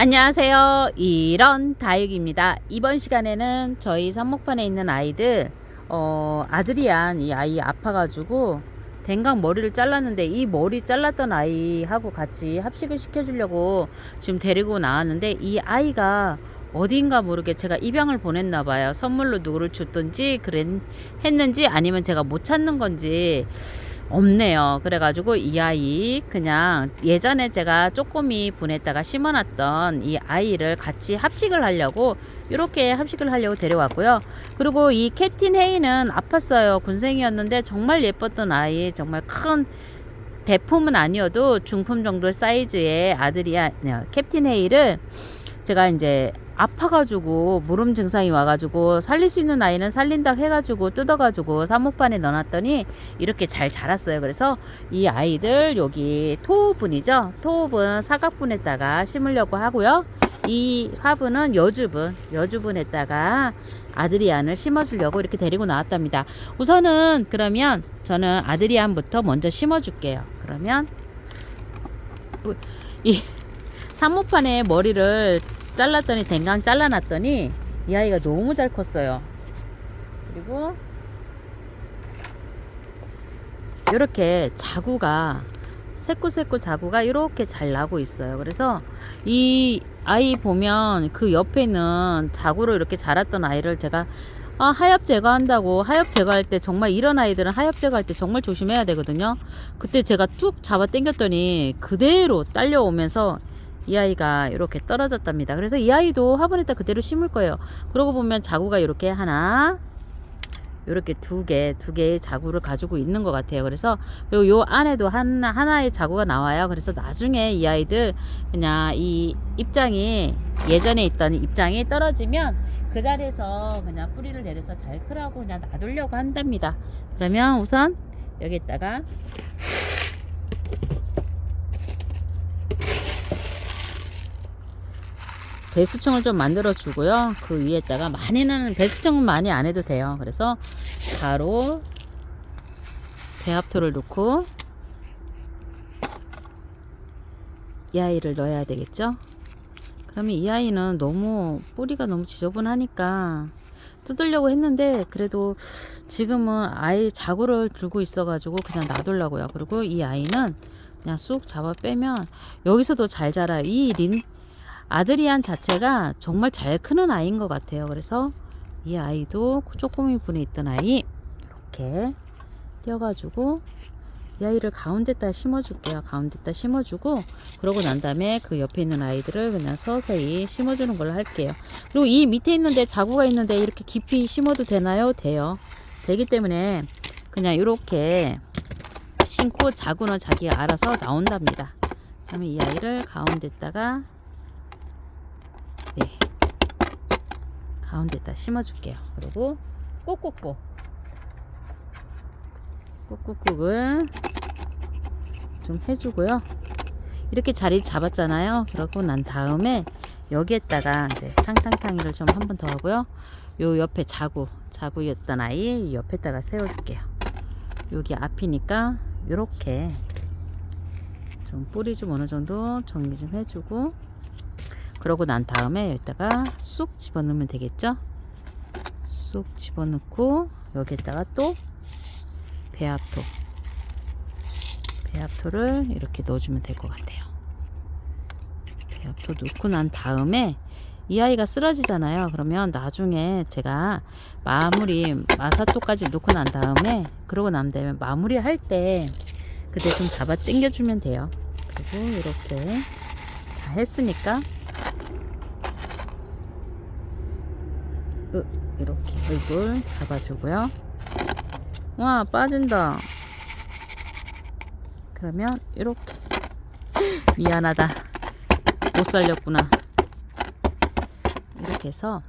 안녕하세요. 이런 다육입니다. 이번 시간에는 저희 삽목판에 있는 아이들 아드리안 이 아이 아파가지고 댕강 머리를 잘랐는데 이 머리 잘랐던 아이하고 같이 합식을 시켜주려고 지금 데리고 나왔는데 이 아이가 어딘가 모르게 제가 입양을 보냈나봐요. 선물로 누구를 줬던지 했는지 아니면 제가 못 찾는 건지 없네요. 그래가지고 이 아이 그냥 예전에 제가 쪼꼬미 보냈다가 심어놨던 이 아이를 같이 합식을 하려고 이렇게 합식을 하려고 데려왔고요. 그리고 이 캡틴 헤이는 아팠어요. 군생이었는데 정말 예뻤던 아이, 정말 큰 대품은 아니어도 중품 정도 사이즈의 아들이야. 캡틴 헤이를 제가 이제 아파가지고 무름 증상이 와가지고 살릴 수 있는 아이는 살린다 해가지고 뜯어가지고 삽목판에 넣어놨더니 이렇게 잘 자랐어요. 그래서 이 아이들 여기 토우분이죠. 토우분 사각분에다가 심으려고 하고요. 이 화분은 여주분에다가 아드리안을 심어주려고 이렇게 데리고 나왔답니다. 우선은 그러면 저는 아드리안부터 먼저 심어줄게요. 그러면 이 삽목판에 머리를 잘랐더니 댕강 잘라놨더니 이 아이가 너무 잘 컸어요. 그리고 이렇게 자구가 새꼬새꼬 자구가 이렇게 잘 나고 있어요. 그래서 이 아이 보면 그 옆에 있는 자구로 이렇게 자랐던 아이를 제가 하엽 제거한다고, 하엽 제거할 때 정말 이런 아이들은 하엽 제거할 때 정말 조심해야 되거든요. 그때 제가 뚝 잡아 당겼더니 그대로 딸려오면서 이 아이가 이렇게 떨어졌답니다. 그래서 이 아이도 화분에다 그대로 심을 거예요. 그러고 보면 자구가 이렇게 하나, 이렇게 두 개의 자구를 가지고 있는 것 같아요. 그래서 그리고 요 안에도 하나의 자구가 나와요. 그래서 나중에 이 아이들 그냥 이 입장이 예전에 있던 입장이 떨어지면 그 자리에서 그냥 뿌리를 내려서 잘 크라고 그냥 놔두려고 한답니다. 그러면 우선 여기다가 배수층을 좀 만들어 주고요. 그 위에다가 배수층은 많이 안 해도 돼요. 그래서 바로 배합토를 넣고 이 아이를 넣어야 되겠죠. 그러면 이 아이는 뿌리가 너무 지저분하니까 뜯으려고 했는데 그래도 지금은 아이 자구를 들고 있어 가지고 그냥 놔두려고요. 그리고 이 아이는 그냥 쑥 잡아 빼면 여기서도 잘 자라요. 아드리안 자체가 정말 잘 크는 아이인 것 같아요. 그래서 이 아이도 쪼꼬미 분에 있던 아이 이렇게 띄어가지고 이 아이를 가운데다 심어줄게요. 가운데다 심어주고 그러고 난 다음에 그 옆에 있는 아이들을 그냥 서서히 심어주는 걸로 할게요. 그리고 이 밑에 있는데 자구가 있는데 이렇게 깊이 심어도 되나요? 돼요. 되기 때문에 그냥 이렇게 심고 자구는 자기가 알아서 나온답니다. 그러면 이 아이를 가운데다가 가운데다 심어줄게요. 그리고 꾹꾹꾹을 좀 해주고요. 이렇게 자리 잡았잖아요. 그러고 난 다음에 여기에다가 이제 탕탕탕이를 좀 한 번 더 하고요. 요 옆에 자구였던 아이 옆에다가 세워줄게요. 여기 앞이니까 요렇게 좀 뿌리 좀 어느 정도 정리 좀 해주고 그러고 난 다음에 여기다가 쑥 집어넣으면 되겠죠. 쑥 집어넣고 여기에다가 또 배합토를 이렇게 넣어주면 될 것 같아요. 배합토 넣고 난 다음에 이 아이가 쓰러지잖아요. 그러면 나중에 제가 마사토까지 넣고 난 다음에 그러고 난 다음에 마무리 할 때 그때 좀 잡아 당겨주면 돼요. 그리고 이렇게 다 했으니까 이렇게 얼굴 잡아주고요. 와, 빠진다. 그러면 이렇게 미안하다, 못 살렸구나. 이렇게 해서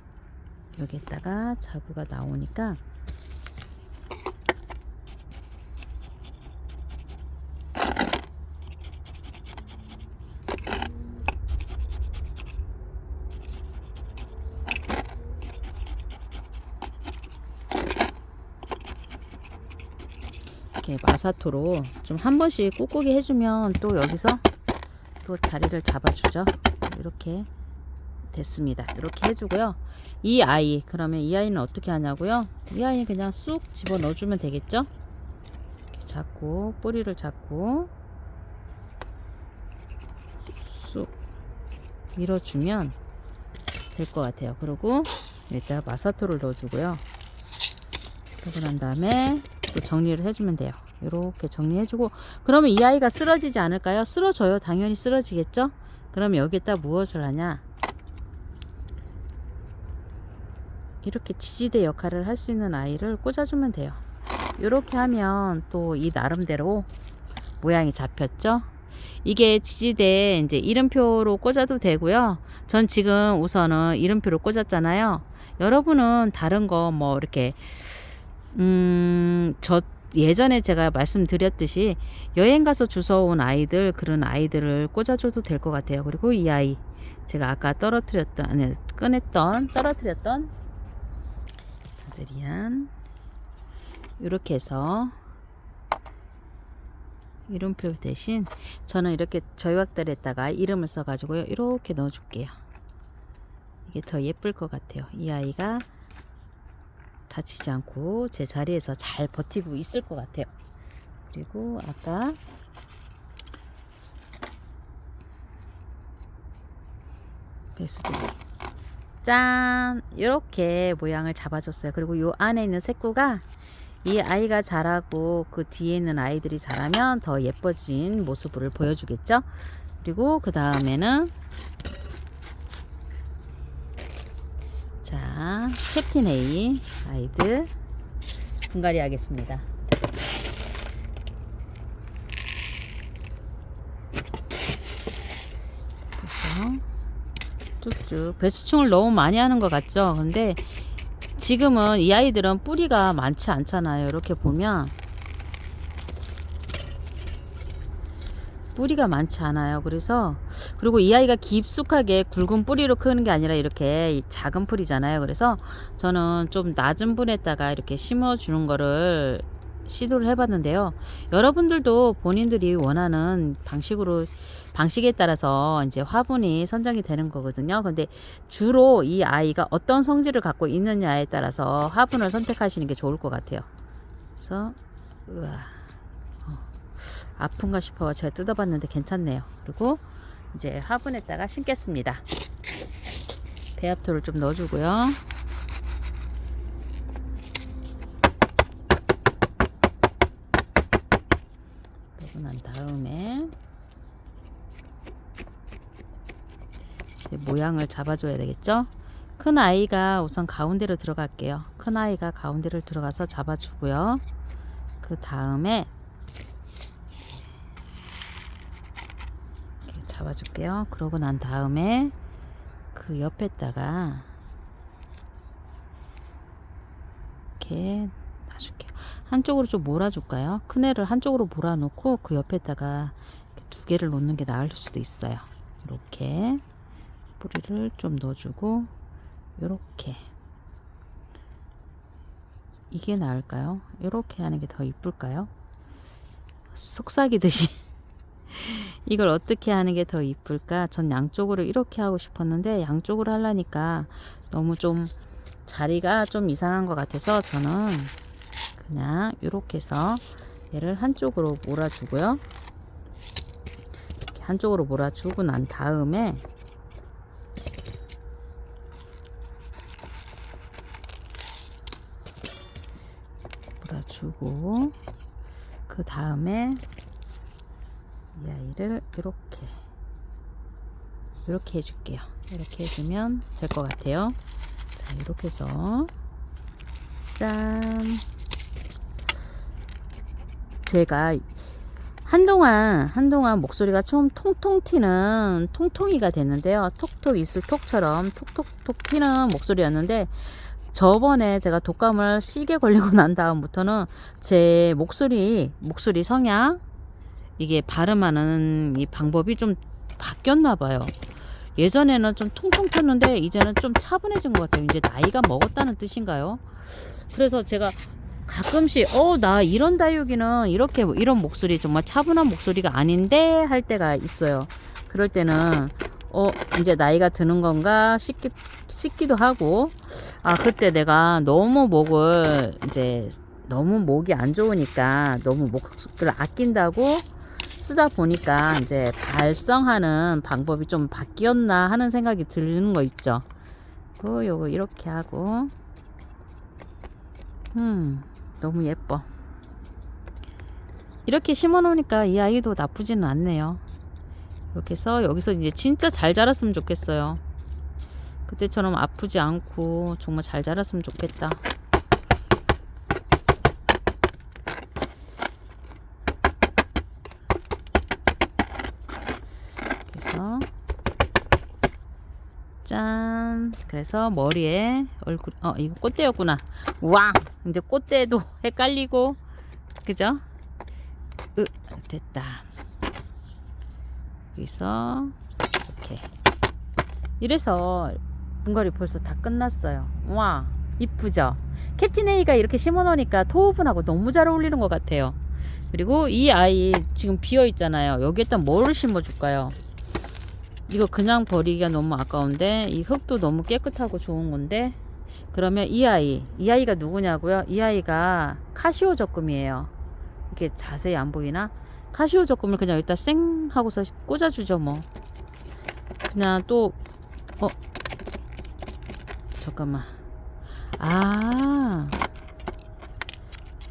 여기에다가 자구가 나오니까 이렇게 마사토로 좀 한 번씩 꾹꾹이 해주면 또 여기서 또 자리를 잡아주죠. 이렇게 됐습니다. 이렇게 해주고요. 이 아이, 그러면 이 아이는 어떻게 하냐고요? 이 아이는 그냥 쑥 집어 넣어주면 되겠죠? 이렇게 잡고 뿌리를 잡고 쑥 밀어주면 될 것 같아요. 그리고 일단 마사토를 넣어주고요. 그러고 난 다음에 또 정리를 해주면 돼요. 이렇게 정리해주고, 그러면 이 아이가 쓰러지지 않을까요? 쓰러져요. 당연히 쓰러지겠죠? 그럼 여기에다 무엇을 하냐? 이렇게 지지대 역할을 할 수 있는 아이를 꽂아주면 돼요. 이렇게 하면 또 이 나름대로 모양이 잡혔죠? 이게 지지대 이제 이름표로 꽂아도 되고요. 전 지금 우선은 이름표로 꽂았잖아요. 여러분은 다른 거 뭐 이렇게 저 예전에 제가 말씀드렸듯이 여행 가서 주워온 아이들, 그런 아이들을 꽂아줘도 될 것 같아요. 그리고 이 아이 제가 아까 떨어뜨렸던 아드리안, 이렇게 해서 이름표 대신 저는 이렇게 조약들에다가 이름을 써가지고요, 이렇게 넣어줄게요. 이게 더 예쁠 것 같아요. 이 아이가 다치지 않고 제 자리에서 잘 버티고 있을 것 같아요. 그리고 아까 베스들이 짠! 이렇게 모양을 잡아줬어요. 그리고 요 안에 있는 색구가 이 아이가 자라고 그 뒤에 있는 아이들이 자라면 더 예뻐진 모습을 보여주겠죠. 그리고 그 다음에는 자, 캡틴 A 아이들 분갈이 하겠습니다. 그래서 쭉쭉 배수충을 너무 많이 하는 것 같죠. 근데 지금은 이 아이들은 뿌리가 많지 않잖아요. 이렇게 보면 뿌리가 많지 않아요. 그래서 그리고 이 아이가 깊숙하게 굵은 뿌리로 크는 게 아니라 이렇게 작은 풀이잖아요. 그래서 저는 좀 낮은 분에다가 이렇게 심어주는 거를 시도를 해봤는데요. 여러분들도 본인들이 원하는 방식에 따라서 이제 화분이 선정이 되는 거거든요. 근데 주로 이 아이가 어떤 성질을 갖고 있느냐에 따라서 화분을 선택하시는 게 좋을 것 같아요. 그래서 아픈가 싶어 제가 뜯어봤는데 괜찮네요. 그리고 이제 화분에다가 심겠습니다. 배합토를 좀 넣어주고요. 그러고 난 다음에 모양을 잡아줘야 되겠죠. 큰 아이가 우선 가운데로 들어갈게요. 큰 아이가 가운데를 들어가서 잡아주고요. 그 다음에 이렇게 잡아줄게요. 그러고 난 다음에 그 옆에다가 이렇게 놔줄게요. 한쪽으로 좀 몰아줄까요? 큰 애를 한쪽으로 몰아놓고 그 옆에다가 두 개를 놓는 게 나을 수도 있어요. 이렇게 뿌리를 좀 넣어주고, 요렇게 이게 나을까요? 요렇게 하는 게 더 이쁠까요? 속삭이듯이 이걸 어떻게 하는 게 더 이쁠까? 전 양쪽으로 이렇게 하고 싶었는데 양쪽으로 하려니까 너무 좀 자리가 좀 이상한 것 같아서 저는 그냥 요렇게 해서 얘를 한쪽으로 몰아주고요. 이렇게 한쪽으로 몰아주고 난 다음에 몰아주고 그 다음에 이 아이를 이렇게 해줄게요. 이렇게 해주면 될 것 같아요. 자, 이렇게 해서 짠. 제가 한동안 목소리가 좀 통통 튀는 통통이가 됐는데요. 톡톡 이슬 톡처럼 톡톡톡 튀는 목소리였는데, 저번에 제가 독감을 시게 걸리고 난 다음부터는 제 목소리 성향, 이게 발음하는 이 방법이 좀 바뀌었나 봐요. 예전에는 좀 통통 튀었는데 이제는 좀 차분해진 것 같아요. 이제 나이가 먹었다는 뜻인가요? 그래서 제가 가끔씩 나 이런 다육이는 이런 목소리, 정말 차분한 목소리가 아닌데 할 때가 있어요. 그럴 때는 이제 나이가 드는 건가 싶기도 하고, 그때 내가 너무 목이 안 좋으니까 너무 목을 아낀다고 쓰다 보니까 이제 발성하는 방법이 좀 바뀌었나 하는 생각이 드는 거 있죠. 요거 이렇게 하고, 너무 예뻐. 이렇게 심어 놓으니까 이 아이도 나쁘지는 않네요. 이렇게 해서 여기서 이제 진짜 잘 자랐으면 좋겠어요. 그때처럼 아프지 않고 정말 잘 자랐으면 좋겠다. 그래서 짠. 그래서 머리에 얼굴, 이거 꽃대였구나. 와, 이제 꽃대도 헷갈리고, 그죠? 됐다. 여기서 이렇게. 이래서 분갈이 벌써 다 끝났어요. 와, 이쁘죠? 캡틴 A가 이렇게 심어 놓으니까 토우분하고 너무 잘 어울리는 것 같아요. 그리고 이 아이 지금 비어 있잖아요. 여기에다 뭐를 심어 줄까요? 이거 그냥 버리기가 너무 아까운데, 이 흙도 너무 깨끗하고 좋은 건데, 그러면 이 아이가 누구냐고요? 이 아이가 카시오 적금이에요. 이게 자세히 안 보이나? 카시오 적금을 그냥 일단 쌩 하고서 꽂아주죠 뭐. 그냥 또 잠깐만.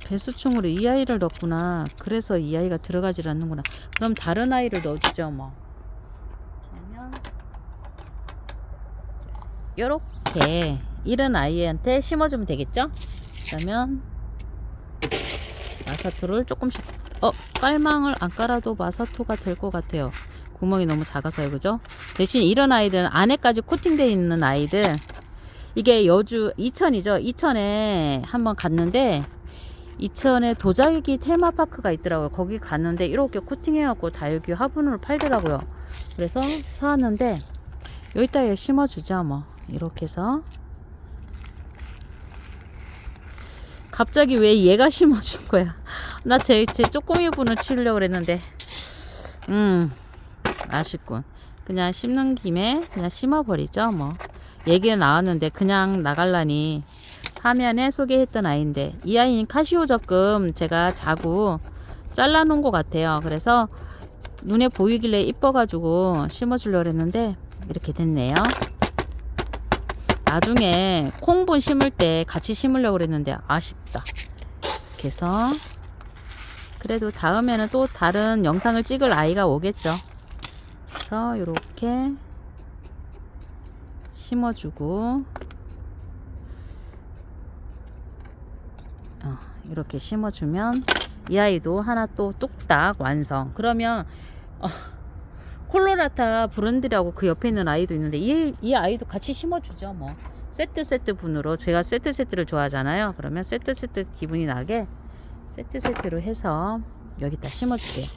배수충으로 이 아이를 넣었구나. 그래서 이 아이가 들어가질 않는구나. 그럼 다른 아이를 넣어주죠 뭐. 그러면 요렇게 이런 아이한테 심어주면 되겠죠? 그러면 마사토를 조금씩, 깔망을 안 깔아도 마사토가 될 것 같아요. 구멍이 너무 작아서요. 그죠? 대신 이런 아이들은 안에까지 코팅되어 있는 아이들, 이게 여주 이천이죠. 이천에 한번 갔는데, 이천에 도자기 테마파크가 있더라고요. 거기 갔는데 이렇게 코팅해갖고 다육이 화분으로 팔더라고요. 그래서 사왔는데 여기다가 심어주죠 뭐. 이렇게 해서. 갑자기 왜 얘가 심어준 거야? 나 제 쪼꼬미 분을 치우려고 그랬는데, 아쉽군. 그냥 심는 김에 그냥 심어버리죠 뭐. 얘기가 나왔는데 그냥 나갈라니. 화면에 소개했던 아이인데, 이 아이는 카시오 적금 제가 자구 잘라놓은 것 같아요. 그래서 눈에 보이길래 이뻐가지고 심어주려고 했는데 이렇게 됐네요. 나중에 콩분 심을 때 같이 심으려고 그랬는데 아쉽다. 이렇게 해서, 그래도 다음에는 또 다른 영상을 찍을 아이가 오겠죠. 그래서 이렇게 심어주고, 이렇게 심어주면 이 아이도 하나 또 뚝딱 완성. 그러면 콜로라타 브랜드라고 그 옆에 있는 아이도 있는데, 이 아이도 같이 심어주죠 뭐. 세트 분으로, 제가 세트를 좋아하잖아요. 그러면 세트 기분이 나게 세트로 해서 여기다 심어줄게요.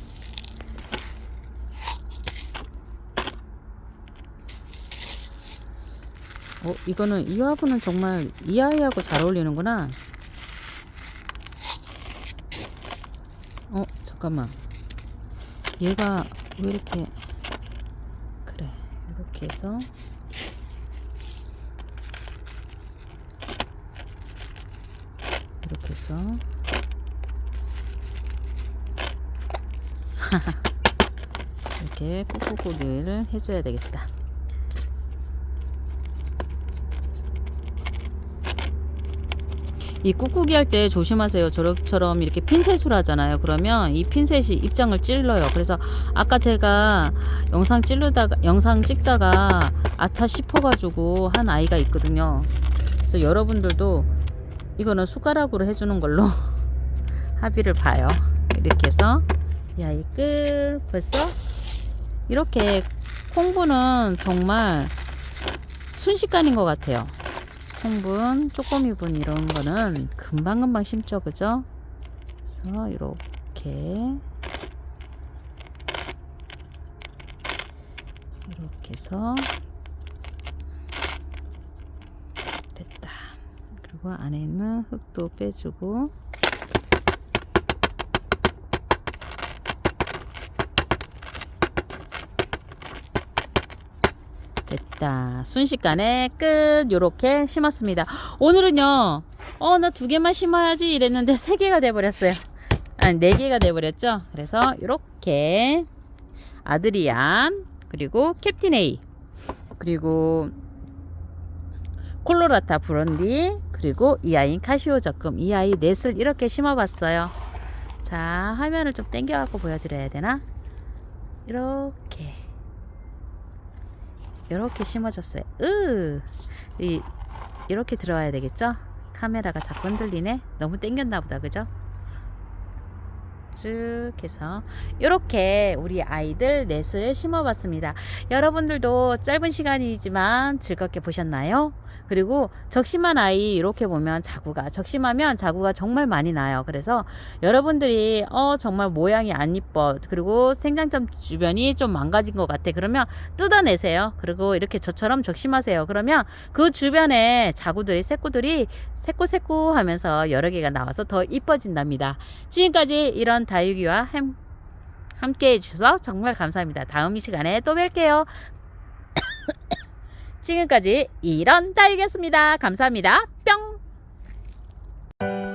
이거는, 이 화분은 정말 이 아이하고 잘 어울리는구나. 잠깐만, 얘가 왜 이렇게, 그래, 이렇게 해서 이렇게 해서 이렇게 꾹꾹꾹이를 해줘야 되겠다. 이 꾹꾹이 할 때 조심하세요. 저처럼 이렇게 핀셋으로 하잖아요. 그러면 이 핀셋이 입장을 찔러요. 그래서 아까 제가 영상 찍다가 아차 싶어가지고 한 아이가 있거든요. 그래서 여러분들도 이거는 숟가락으로 해주는 걸로 합의를 봐요. 이렇게 해서 이 아이 끝. 벌써 이렇게 콩분은 정말 순식간인 것 같아요. 콩분, 쪼꼬미분 이런 거는 금방금방 심죠, 그죠? 그래서 이렇게 해서 됐다. 그리고 안에 있는 흙도 빼주고, 자, 순식간에 끝. 요렇게 심었습니다. 오늘은요, 나 2개만 심어야지 이랬는데 3개가 돼버렸어요. 아니, 4개가 돼버렸죠. 그래서 요렇게 아드리안, 그리고 캡틴 A, 그리고 콜로라타 브론디, 그리고 이 아이인 카시오 적금, 이 아이 넷을 이렇게 심어봤어요. 자, 화면을 좀 당겨갖고 보여드려야 되나? 이렇게 심어졌어요. 이렇게 들어와야 되겠죠? 카메라가 자꾸 흔들리네. 너무 당겼나 보다, 그죠? 쭉 해서 이렇게 우리 아이들 넷을 심어봤습니다. 여러분들도 짧은 시간이지만 즐겁게 보셨나요? 그리고 적심한 아이 이렇게 보면 적심하면 자구가 정말 많이 나요. 그래서 여러분들이 정말 모양이 안 이뻐, 그리고 생장점 주변이 좀 망가진 것 같아, 그러면 뜯어내세요. 그리고 이렇게 저처럼 적심하세요. 그러면 그 주변에 새꼬들이 새꼬 하면서 여러 개가 나와서 더 이뻐진답니다. 지금까지 이런 다육이와 함께 해주셔서 정말 감사합니다. 다음 시간에 또 뵐게요. 지금까지 이런 다육이었습니다. 감사합니다. 뿅.